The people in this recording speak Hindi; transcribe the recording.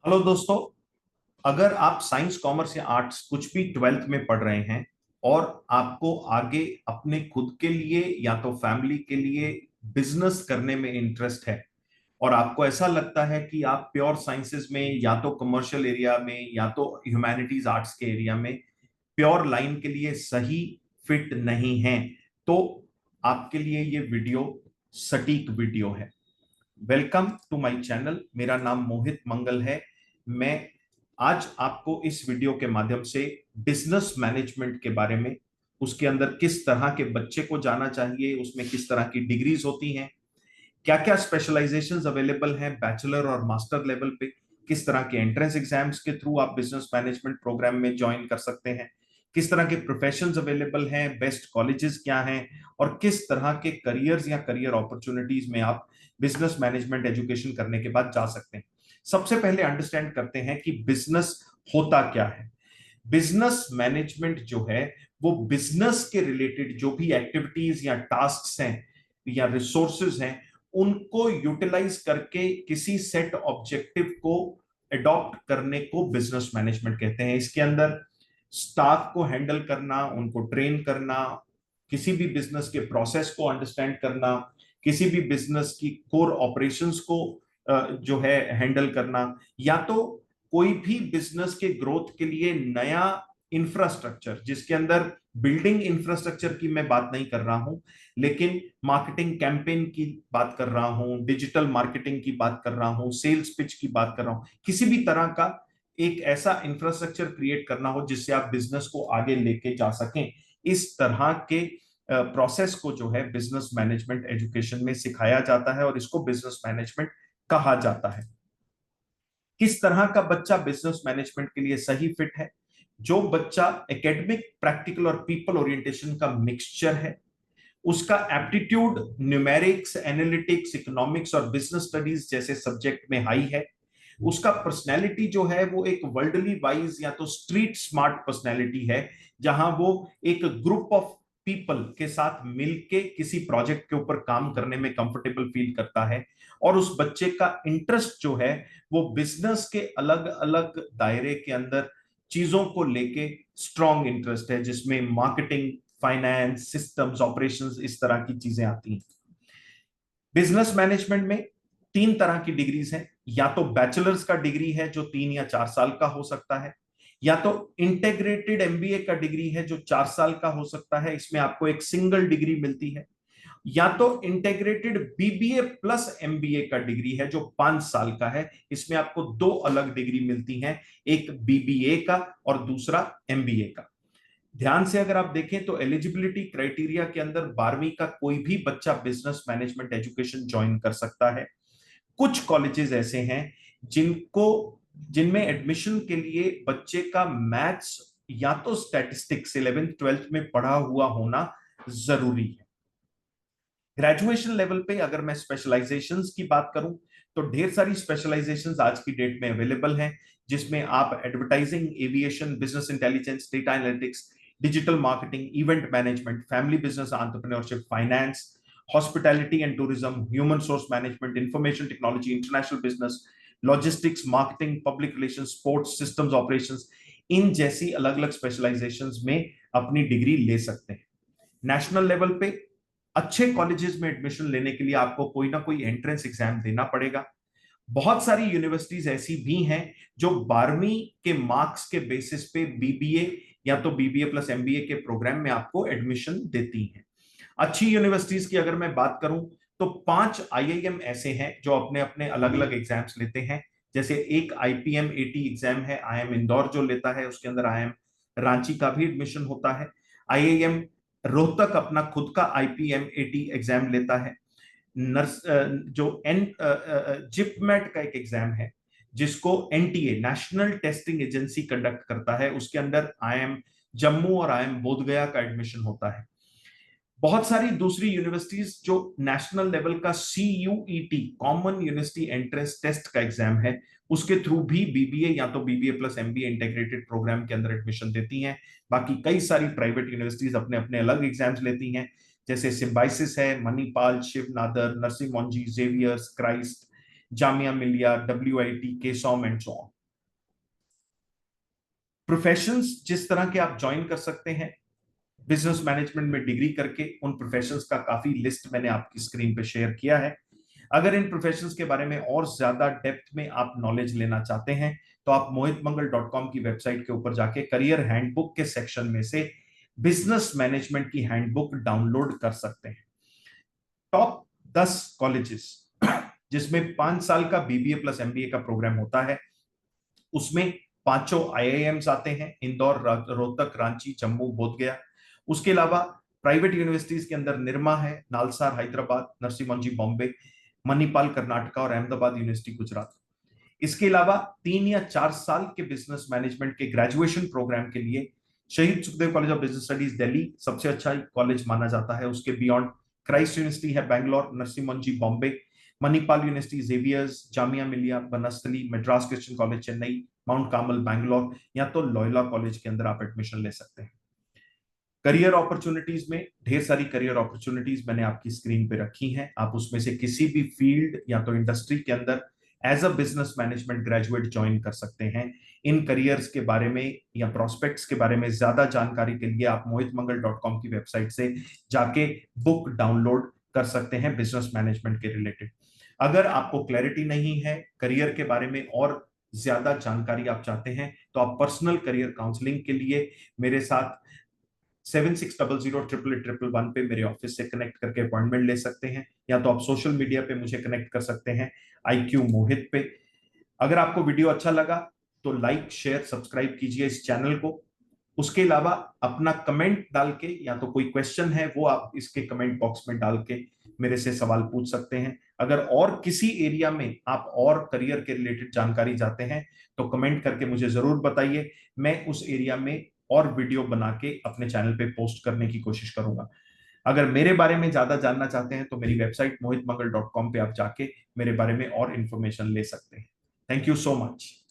हेलो दोस्तों। अगर आप साइंस कॉमर्स या आर्ट्स कुछ भी ट्वेल्थ में पढ़ रहे हैं और आपको आगे अपने खुद के लिए या तो फैमिली के लिए बिजनेस करने में इंटरेस्ट है और आपको ऐसा लगता है कि आप प्योर साइंसेज में या तो कमर्शियल एरिया में या तो ह्यूमैनिटीज आर्ट्स के एरिया में प्योर लाइन के लिए सही फिट नहीं है, तो आपके लिए ये वीडियो सटीक वीडियो है। Welcome to my channel. मेरा नाम मोहित मंगल है। मैं आज आपको इस वीडियो के माध्यम से बिजनेस मैनेजमेंट के बारे में, उसके अंदर किस तरह के बच्चे को जाना चाहिए, उसमें किस तरह की डिग्रीज होती हैं, क्या क्या स्पेशलाइजेशंस अवेलेबल हैं बैचलर और मास्टर लेवल पे, किस तरह के एंट्रेंस एग्जाम्स के थ्रू आप बिजनेस मैनेजमेंट प्रोग्राम में ज्वाइन कर सकते हैं, किस तरह के प्रोफेशंस अवेलेबल हैं, बेस्ट कॉलेजेस क्या हैं और किस तरह के करियर्स या करियर अपॉर्चुनिटीज में आप बिजनेस मैनेजमेंट एजुकेशन करने के बाद जा सकते हैं। सबसे पहले अंडरस्टैंड करते हैं कि बिजनेस होता क्या है। बिजनेस मैनेजमेंट जो है वो बिजनेस के रिलेटेड जो भी एक्टिविटीज या टास्क हैं या रिसोर्सेज हैं उनको यूटिलाइज करके किसी सेट ऑब्जेक्टिव को अडॉप्ट करने को बिजनेस मैनेजमेंट कहते हैं। इसके अंदर स्टाफ को हैंडल करना, उनको ट्रेन करना, किसी भी बिजनेस के प्रोसेस को अंडरस्टैंड करना, किसी भी बिजनेस की कोर ऑपरेशंस को जो है हैंडल करना, या तो कोई भी बिजनेस के ग्रोथ के लिए नया इंफ्रास्ट्रक्चर, जिसके अंदर बिल्डिंग इंफ्रास्ट्रक्चर की मैं बात नहीं कर रहा हूं, लेकिन मार्केटिंग कैंपेन की बात कर रहा हूं, डिजिटल मार्केटिंग की बात कर रहा हूं, सेल्स पिच की बात कर रहा हूं, किसी भी तरह का एक ऐसा इंफ्रास्ट्रक्चर क्रिएट करना हो जिससे आप बिजनेस को आगे लेके जा सकें। इस तरह के प्रोसेस को जो है बिजनेस मैनेजमेंट एजुकेशन में सिखाया जाता है और इसको बिजनेस मैनेजमेंट कहा जाता है। किस तरह का बच्चा बिजनेस मैनेजमेंट के लिए सही फिट है? जो बच्चा एकेडमिक, प्रैक्टिकल और पीपल ओरिएंटेशन का मिक्सचर है, उसका एप्टीट्यूड न्यूमेरिक्स, एनालिटिक्स, इकोनॉमिक्स और बिजनेस स्टडीज जैसे सब्जेक्ट में हाई है, उसका पर्सनैलिटी जो है वो एक वर्ल्डली वाइज या तो स्ट्रीट स्मार्ट पर्सनैलिटी है, जहां वो एक ग्रुप ऑफ पीपल के साथ मिलके किसी प्रोजेक्ट के ऊपर काम करने में कंफर्टेबल फील करता है, और उस बच्चे का इंटरेस्ट जो है वो बिजनेस के अलग अलग दायरे के अंदर चीजों को लेके स्ट्रॉन्ग इंटरेस्ट है, जिसमें मार्केटिंग, फाइनेंस, सिस्टम्स, ऑपरेशंस, इस तरह की चीजें आती हैं। बिजनेस मैनेजमेंट में तीन तरह की डिग्रीज हैं। या तो बैचलर्स का डिग्री है जो 3 या 4 साल का हो सकता है, या तो इंटेग्रेटेड एमबीए का डिग्री है जो 4 साल का हो सकता है, इसमें आपको एक सिंगल डिग्री मिलती है, या तो इंटेग्रेटेड बीबीए प्लस एमबीए का डिग्री है जो 5 साल का है, इसमें आपको दो अलग डिग्री मिलती हैं, एक बीबीए का और दूसरा एमबीए का। ध्यान से अगर आप देखें तो एलिजिबिलिटी क्राइटेरिया के अंदर 12वीं का कोई भी बच्चा बिजनेस मैनेजमेंट एजुकेशन ज्वाइन कर सकता है। कुछ कॉलेजेस ऐसे हैं जिनको जिनमें एडमिशन के लिए बच्चे का मैथ्स या तो स्टैटिस्टिक्स 11th 12th में पढ़ा हुआ होना जरूरी है। ग्रेजुएशन लेवल पे अगर मैं स्पेशलाइजेशंस की बात करूं तो ढेर सारी स्पेशलाइजेशंस आज की डेट में अवेलेबल हैं, जिसमें आप advertising, aviation, business intelligence, data analytics, digital marketing, event management, family business entrepreneurship, finance, hospitality and tourism, human source management, information technology, international business, logistics, marketing, public relations, sports, systems operations, इन जैसी अलग अलग स्पेशलाइजेशंस में अपनी डिग्री ले सकते हैं। नेशनल लेवल पे अच्छे कॉलेजेस में एडमिशन लेने के लिए आपको कोई ना कोई एंट्रेंस एग्जाम देना पड़ेगा। बहुत सारी यूनिवर्सिटीज ऐसी भी हैं जो 12वीं के मार्क्स के बेसिस पे बीबीए या तो बीबीए प्लस एमबीए के प्रोग्राम में आपको एडमिशन देती हैं। अच्छी यूनिवर्सिटीज की अगर मैं बात करूं तो 5 आईआईएम ऐसे हैं जो अपने अपने अलग अलग एग्जाम्स लेते हैं। जैसे एक आईपीएम एटी एग्जाम है, आईएम इंदौर जो लेता है, उसके अंदर आईएम रांची का भी एडमिशन होता है। आईआईएम रोहतक अपना खुद का आईपीएम एटी एग्जाम लेता है। नर्स जो एन जिपमेट का एक एग्जाम है जिसको NTA, national testing agency, conduct करता है, उसके अंदर आईएम जम्मू और आईएम बोधगया का एडमिशन होता है। बहुत सारी दूसरी यूनिवर्सिटीज जो नेशनल लेवल का CUET, common university entrance test का एग्जाम है, उसके थ्रू भी बीबीए या तो BBA plus MBA integrated programme के अंदर एडमिशन देती हैं। बाकी कई सारी प्राइवेट यूनिवर्सिटीज अपने अपने अलग एग्जाम्स लेती हैं, जैसे सिम्बाइसिस है, Manipal, Shiv Nadar, Narsingh Monjee, Xavier's, Christ, Jamia Millia, WIT, केसॉम एंड सो ऑन। प्रोफेशंस जिस तरह के आप ज्वाइन कर सकते हैं बिजनेस मैनेजमेंट में डिग्री करके, उन प्रोफेशंस का काफी लिस्ट मैंने आपकी स्क्रीन पे शेयर किया है। अगर इन प्रोफेशंस के बारे में और ज्यादा डेप्थ में आप नॉलेज लेना चाहते हैं तो आप mohitmangal.com की वेबसाइट के ऊपर जाके करियर हैंडबुक के सेक्शन में से बिजनेस मैनेजमेंट की हैंडबुक डाउनलोड कर सकते हैं। टॉप 10 कॉलेजेस जिसमें 5 साल का BBA प्लस MBA का प्रोग्राम होता है, उसमें पांचों IIMs आते हैं, इंदौर, रोहतक, रांची, जम्मू, बोध गया। उसके अलावा प्राइवेट यूनिवर्सिटीज के अंदर निरमा है, नालसार हैदराबाद, नरसिम्हा बॉम्बे, मणिपाल कर्नाटका और अहमदाबाद यूनिवर्सिटी गुजरात। इसके अलावा 3 या 4 साल के बिजनेस मैनेजमेंट के ग्रेजुएशन प्रोग्राम के लिए शहीद Sukhdev college of business studies Delhi सबसे अच्छा कॉलेज माना जाता है। उसके बियॉन्ड क्राइस्ट यूनिवर्सिटी है Bangalore, Narasimha Bombay, Manipal university Xavier's, Jamia Millia Banasthali, Madras Christian college Chennai, mount Carmel Bangalore, या तो लॉयला कॉलेज के अंदर आप एडमिशन ले सकते हैं। करियर अपॉर्चुनिटीज में ढेर सारी करियर अपॉर्चुनिटीज मैंने आपकी स्क्रीन पे रखी हैं। आप उसमें से किसी भी फील्ड या तो इंडस्ट्री के अंदर as a business management graduate join कर सकते हैं। इन करियर्स के बारे में या प्रोस्पेक्ट्स के बारे में ज्यादा जानकारी के लिए आप mohitmangal.com की वेबसाइट से जाके बुक डाउनलोड कर सकते हैं बिजनेस मैनेजमेंट के रिलेटेड। अगर आपको क्लैरिटी नहीं है करियर के बारे में और ज्यादा जानकारी आप चाहते हैं तो आप पर्सनल करियर काउंसलिंग के लिए मेरे साथ 7600 888 पे मेरे ऑफिस से कनेक्ट करके अपॉइंटमेंट ले सकते हैं, या तो आप सोशल मीडिया पे मुझे कनेक्ट कर सकते हैं IQ मोहित पे। अगर आपको वीडियो अच्छा लगा तो लाइक शेयर सब्सक्राइब कीजिए इस चैनल को। उसके अलावा अपना कमेंट डाल के, या तो कोई क्वेश्चन है वो आप इसके कमेंट बॉक्स में डाल के मेरे से सवाल पूछ सकते हैं। अगर और किसी एरिया में आप और करियर के रिलेटेड जानकारी चाहते हैं तो कमेंट करके मुझे जरूर बताइए, मैं उस एरिया में और वीडियो बना के अपने चैनल पे पोस्ट करने की कोशिश करूंगा। अगर मेरे बारे में ज्यादा जानना चाहते हैं तो मेरी वेबसाइट mohitmangal.com पे आप जाके मेरे बारे में और इंफॉर्मेशन ले सकते हैं। Thank you so much.